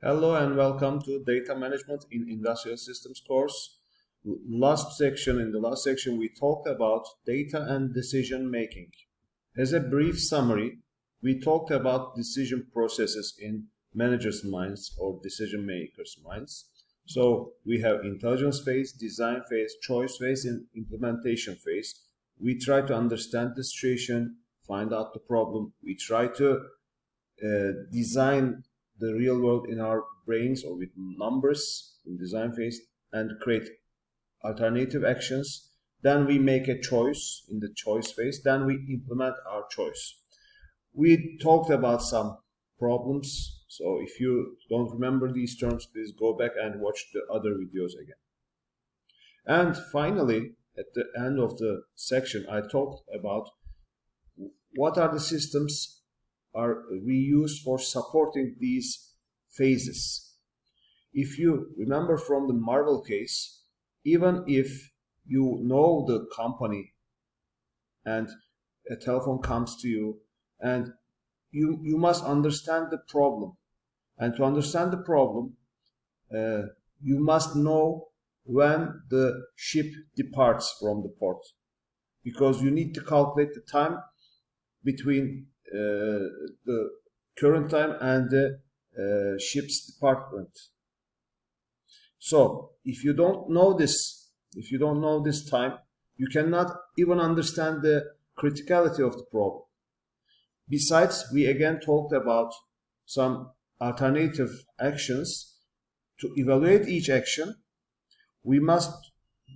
Hello and welcome to Data Management in Industrial Systems course. In the last section we talked about data and decision making. As a brief summary, we talked about decision processes in managers' minds or decision makers' minds. So we have intelligence phase, design phase, choice phase, and implementation phase. We try to understand the situation, find out the problem. We try to design the real world in our brains or with numbers in design phase and create alternative actions. Then we make a choice in the choice phase. Then we implement our choice. We talked about some problems. So if you don't remember these terms, please go back and watch the other videos again. And finally, at the end of the section, I talked about what are the systems we use for supporting these phases. If you remember from the Marvel case, even if you know the company and a telephone comes to you and you must understand the problem. And to understand the problem, you must know when the ship departs from the port, because you need to calculate the time between the current time and the ship's department. So if you don't know this time, you cannot even understand the criticality of the problem. Besides, we again talked about some alternative actions. To evaluate each action, we must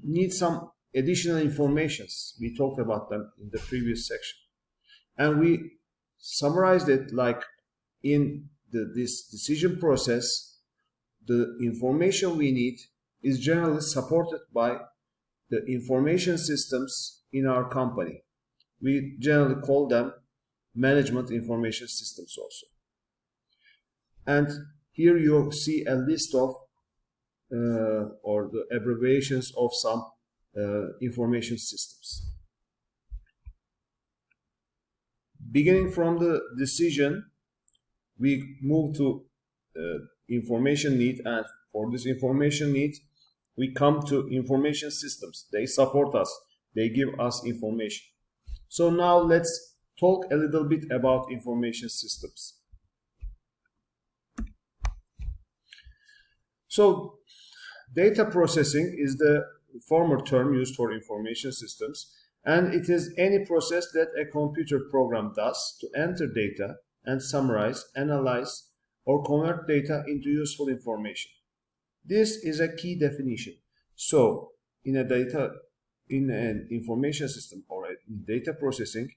need some additional informations. We talked about them in the previous section. And we summarized it like in this decision process, the information we need is generally supported by the information systems in our company. We generally call them management information systems also. And here you see a list of or the abbreviations of some information systems. Beginning from the decision, we move to information need, and for this information need, we come to information systems. They support us, they give us information. So now let's talk a little bit about information systems. So data processing is the former term used for information systems. And it is any process that a computer program does to enter data and summarize, analyze, or convert data into useful information. This is a key definition. So, in an information system or in data processing,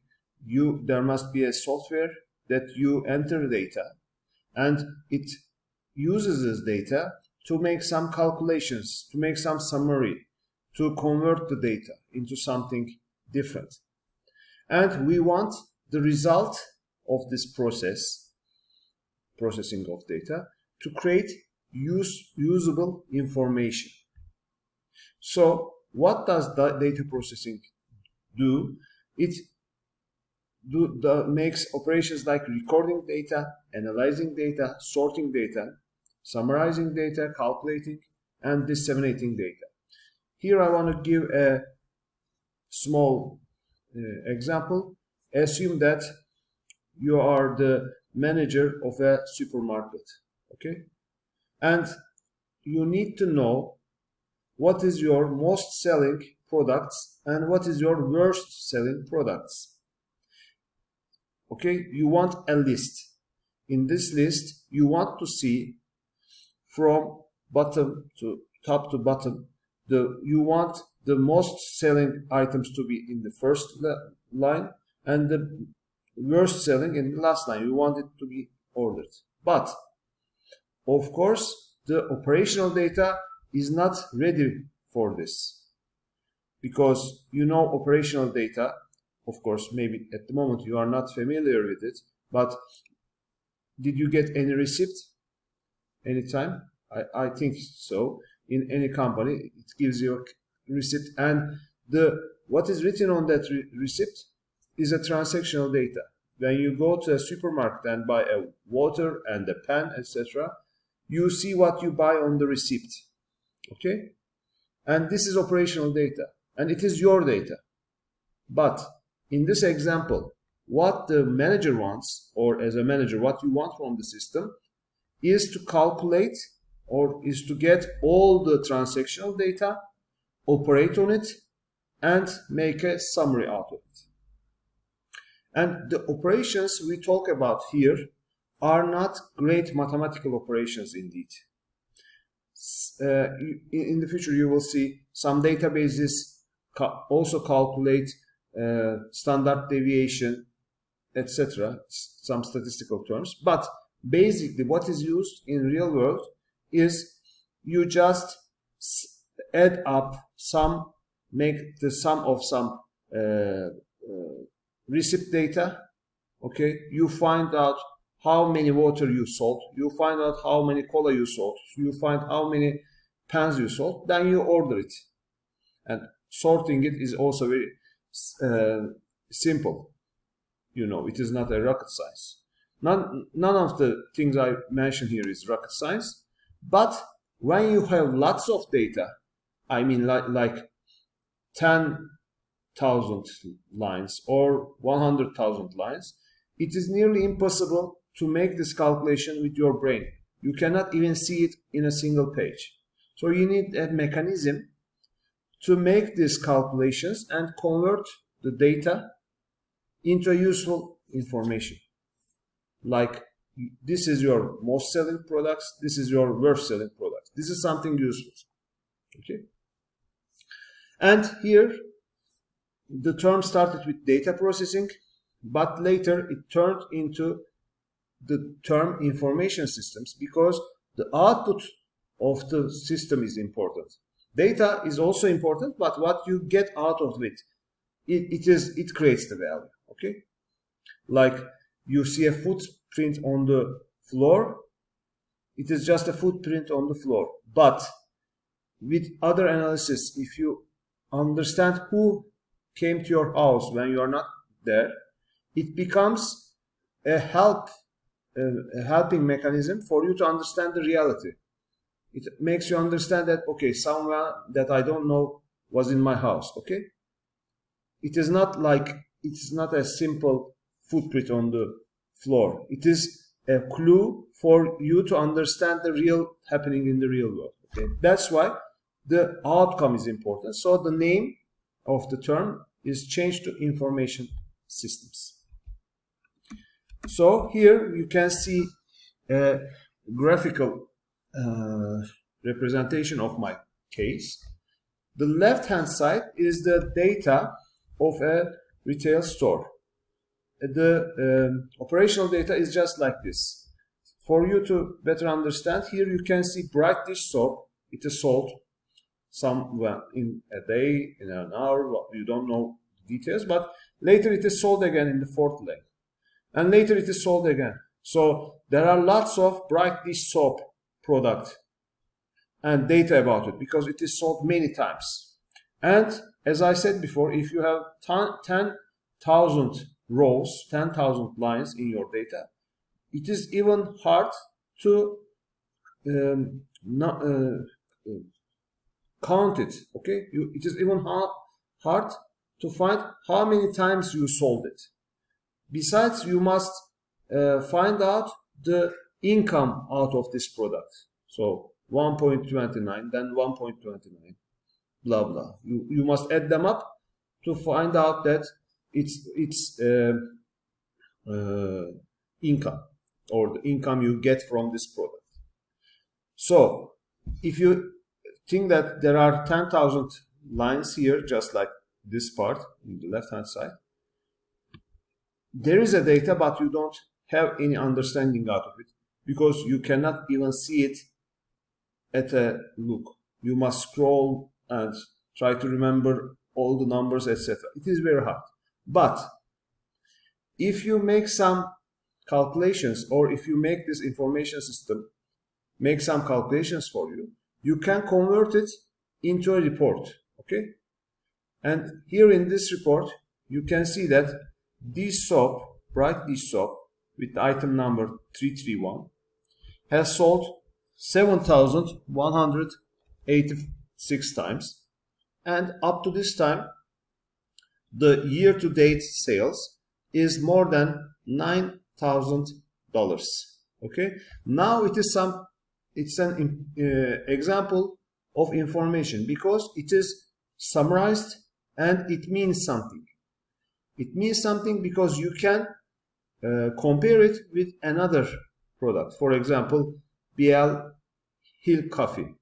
there must be a software that you enter data, and it uses this data to make some calculations, to make some summary, to convert the data into something different. And we want the result of this processing of data, to create usable information. So what does data processing do? It makes operations like recording data, analyzing data, sorting data, summarizing data, calculating, and disseminating data. Here I want to give a small example. Assume that you are the manager of a supermarket, okay? And you need to know what is your most selling products and what is your worst selling products. Okay, you want a list. In this list, you want to see from bottom to top to bottom, you want the most selling items to be in the first line and the worst selling in the last line. You want it to be ordered. But, of course, the operational data is not ready for this. Because you know operational data, of course, maybe at the moment you are not familiar with it, but did you get any receipt anytime? I think so. In any company, it gives you a receipt, and what is written on that receipt is a transactional data. When you go to a supermarket and buy a water and a pen, etc., you see what you buy on the receipt. Okay? And this is operational data, and it is your data. But in this example, what the manager wants, or as a manager, what you want from the system is to calculate or is to get all the transactional data, operate on it, and make a summary out of it. And the operations we talk about here are not great mathematical operations indeed. In the future, you will see some databases also calculate standard deviation, etc., some statistical terms. But basically, what is used in real world is you just add up some, make the sum of some receipt data. Okay, you find out how many water you sold, you find out how many cola you sold, you find how many pens you sold, then you order it. And sorting it is also very simple. You know, it is not a rocket science. None of the things I mentioned here is rocket science. But when you have lots of data, I mean like 10,000 lines or 100,000 lines, it is nearly impossible to make this calculation with your brain. You cannot even see it in a single page. So you need a mechanism to make these calculations and convert the data into useful information. Like, this is your most selling products, this is your worst selling products. This is something useful. Okay? And here, the term started with data processing, but later it turned into the term information systems because the output of the system is important. Data is also important, but what you get out of it, it creates the value. Okay, like you see a footprint on the floor, it is just a footprint on the floor. But with other analysis, if you understand who came to your house when you are not there, it becomes a helping mechanism for you to understand the reality. It makes you understand that, okay, someone that I don't know was in my house. Okay, it is not a simple footprint on the floor. It is a clue for you to understand the real happening in the real world. Okay, that's why the outcome is important. So the name of the term is changed to information systems. So here you can see a graphical representation of my case. The left-hand side is the data of a retail store. The operational data is just like this. For you to better understand, here you can see bright dish soap. It is sold somewhere in a day, in an hour. You don't know the details, but later it is sold again in the fourth leg. And later it is sold again. So there are lots of bright dish soap product and data about it because it is sold many times. And as I said before, if you have 10,000 rows, 10,000 lines in your data, it is even hard to count it. Okay, it is even hard to find how many times you sold it. Besides, you must find out the income out of this product. So 1.29, then 1.29, blah blah. You must add them up to find out that it's income, or the income you get from this product. So if you think that there are 10,000 lines here, just like this part in the left hand side, there is a data, but you don't have any understanding out of it because you cannot even see it at a look. You must scroll and try to remember all the numbers, etc. It is very hard. But if you make some calculations, or if you make this information system make some calculations for you, you can convert it into a report. Okay? And here in this report, you can see that this soap, bright dish soap, with item number 331, has sold 7,186 times, and up to this time the year-to-date sales is more than $9,000. Okay, now it's an example of information because it is summarized and it means something. It means something because you can compare it with another product. For example, BL Hill Coffee.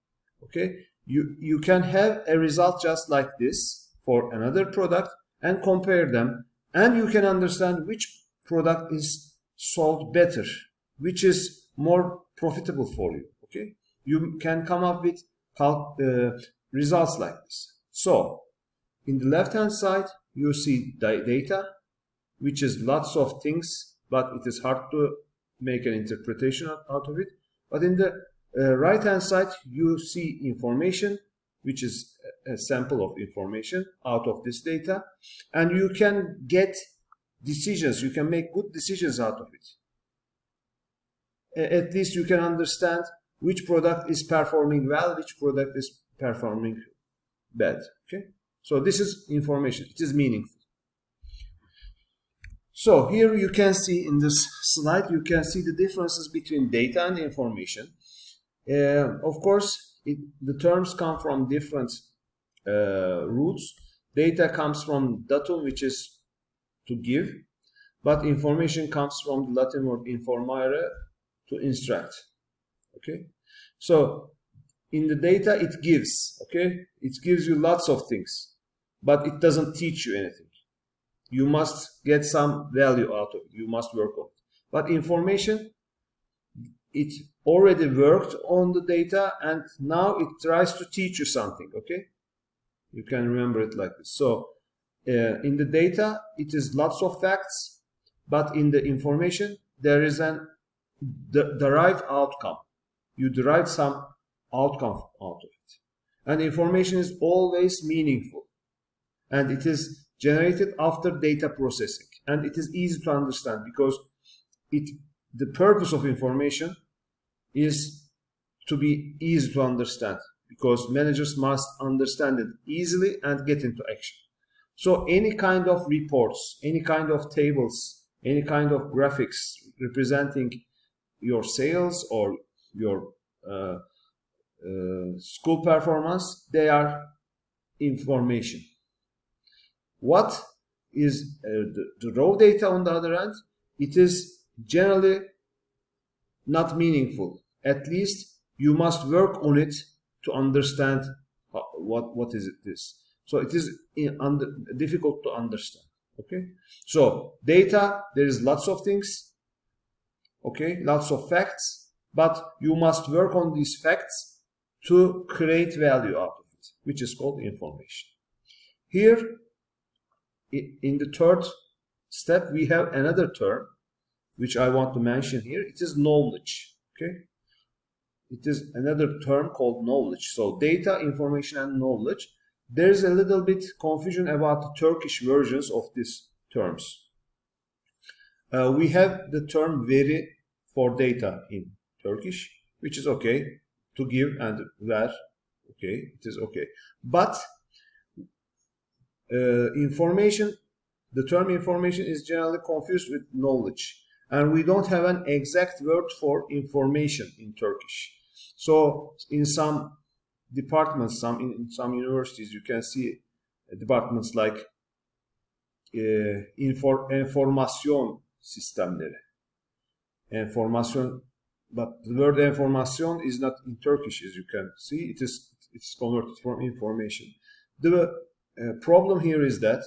Okay, you can have a result just like this for another product and compare them, and you can understand which product is sold better, which is more profitable for you. Okay, you can come up with results like this. So in the left hand side you see data, which is lots of things, but it is hard to make an interpretation out of it. But in the right hand side you see information, which is a sample of information out of this data, and you can get decisions, you can make good decisions out of it. At least you can understand which product is performing well, which product is performing bad. Okay, so this is information, it is meaningful. So here you can see in this slide, you can see the differences between data and information. Of course, the terms come from different roots. Data comes from datum, which is to give, but information comes from the Latin word informare, to instruct. Okay, so in the data it gives, okay, it gives you lots of things, but it doesn't teach you anything. You must get some value out of it, you must work on it. But information, it already worked on the data and now it tries to teach you something. Okay, you can remember it like this. So in the data it is lots of facts, but in the information there is an derived outcome. You derive some outcome out of it, and information is always meaningful, and it is generated after data processing, and it is easy to understand because the purpose of information is to be easy to understand, because managers must understand it easily and get into action. So any kind of reports, any kind of tables, any kind of graphics representing your sales or your school performance, they are information. What is the raw data on the other hand? It is generally not meaningful. At least you must work on it to understand what is this. So it is difficult to understand. Okay, so data, there is lots of things, okay, lots of facts, but you must work on these facts to create value out of it, which is called information. Here in the third step we have another term which I want to mention here. It is knowledge. Okay, it is another term called knowledge. So data, information and knowledge. There's a little bit confusion about the Turkish versions of these terms. We have the term veri for data in Turkish, which is okay to give, and ver, okay, it is okay. But information, the term information is generally confused with knowledge, and we don't have an exact word for information in Turkish. So in some departments, in some universities, you can see departments like informasyon sistemleri. Information, but the word information is not in Turkish, as you can see. It's converted from information. The problem here is that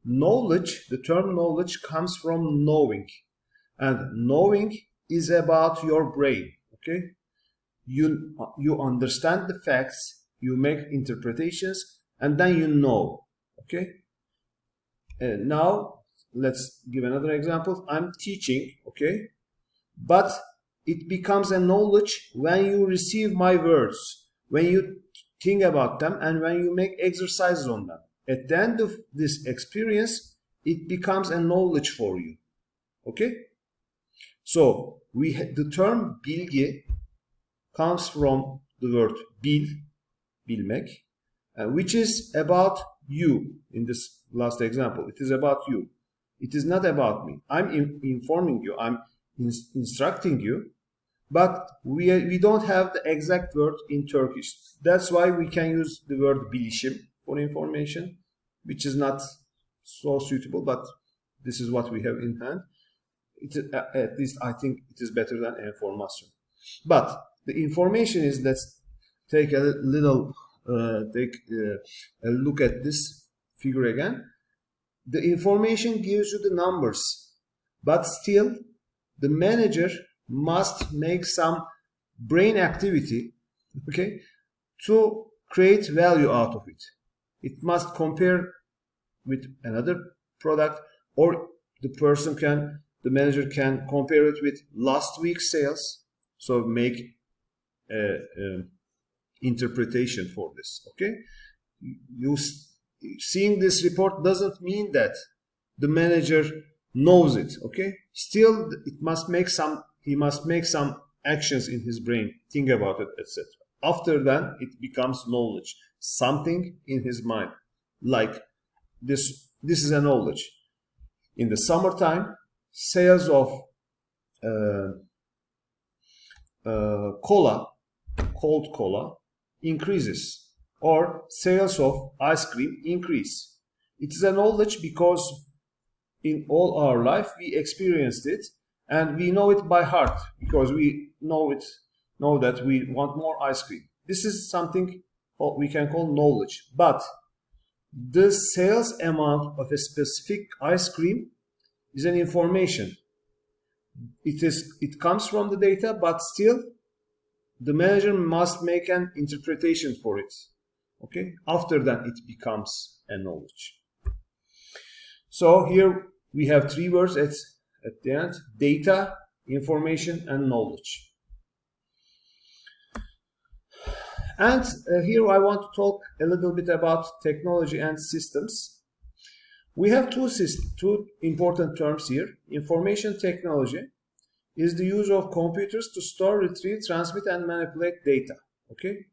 knowledge, the term knowledge comes from knowing, and knowing is about your brain. Okay, you understand the facts, you make interpretations, and then you know. Okay, now let's give another example. I'm teaching, okay, but it becomes a knowledge when you receive my words, when you think about them, and when you make exercises on them. At the end of this experience, it becomes a knowledge for you. Okay, so the term bilgi comes from the word bil, bilmek, which is about you. In this last example, it is about you. It is not about me. I'm informing you, I'm instructing you, but we don't have the exact word in Turkish. That's why we can use the word bilişim for information, which is not so suitable, but this is what we have in hand. At least I think it is better than information. But the information is, let's take a little a look at this figure again. The information gives you the numbers, but still the manager must make some brain activity, okay, to create value out of it. It must compare with another product, or the manager can compare it with last week's sales, so make interpretation for this. Okay, seeing this report doesn't mean that the manager knows it. Okay, still he must make some actions in his brain, think about it, etc. After that, it becomes knowledge, something in his mind, like this is a knowledge. In the summertime, sales of cold cola increases, or sales of ice cream increase. It is a knowledge because in all our life we experienced it, and we know it by heart because we know that we want more ice cream. This is something we can call knowledge. But the sales amount of a specific ice cream is an information. It comes from the data, but still the manager must make an interpretation for it. Okay, after that it becomes a knowledge. So here we have three words at the end: data, information, and knowledge. And here I want to talk a little bit about technology and systems. We have two important terms here. Information technology is the use of computers to store, retrieve, transmit, and manipulate data. Okay,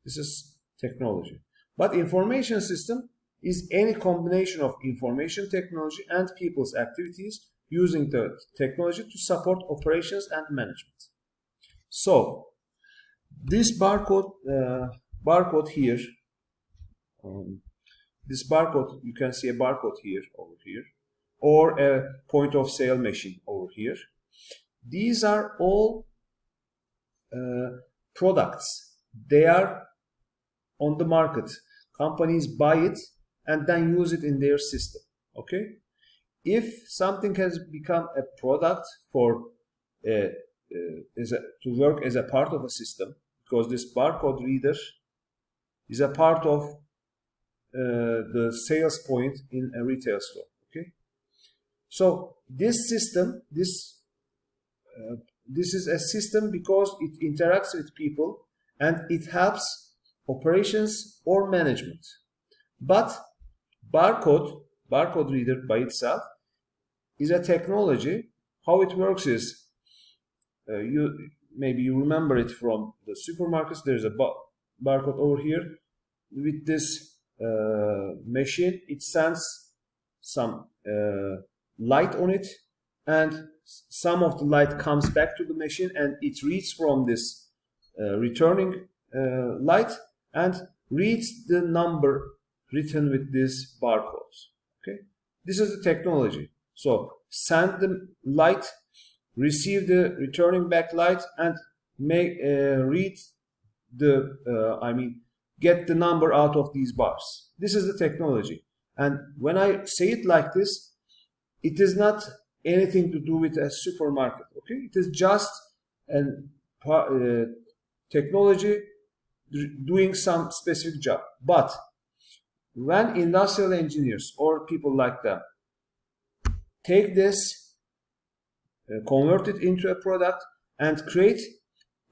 this is technology. But information system is any combination of information technology and people's activities using the technology to support operations and management. So this barcode here, this barcode, you can see a barcode here, over here, or a point of sale machine over here. These are all products. They are on the market. Companies buy it and then use it in their system. Okay, if something has become a product for to work as a part of a system, because this barcode reader is a part of the sales point in a retail store. Okay, so this system, this is a system because it interacts with people and it helps operations or management. But barcode reader by itself is a technology. How it works is, maybe you remember it from the supermarkets. There's a barcode over here. With this machine, it sends some light on it, and some of the light comes back to the machine, and it reads from this returning light and reads the number written with these barcodes. Okay, this is the technology. So send the light, receive the returning back light, and read the get the number out of these bars. This is the technology. And when I say it like this, it is not anything to do with a supermarket. Okay, it is just a technology doing some specific job. But when industrial engineers or people like that take this, convert it into a product, and create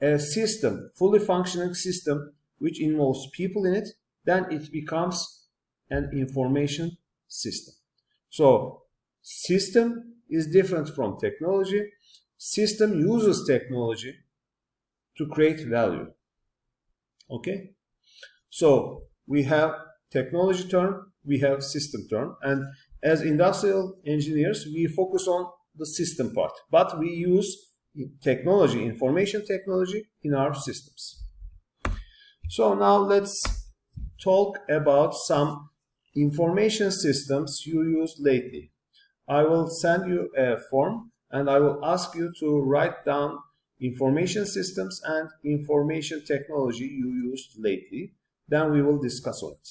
a system, fully functioning system, which involves people in it, then it becomes an information system. So system is different from technology. System uses technology to create value. Okay, so we have technology term, we have system term, and as industrial engineers we focus on the system part, but we use technology, information technology in our systems. So now let's talk about some information systems you used lately. I will send you a form and I will ask you to write down information systems and information technology you used lately. Then we will discuss on it.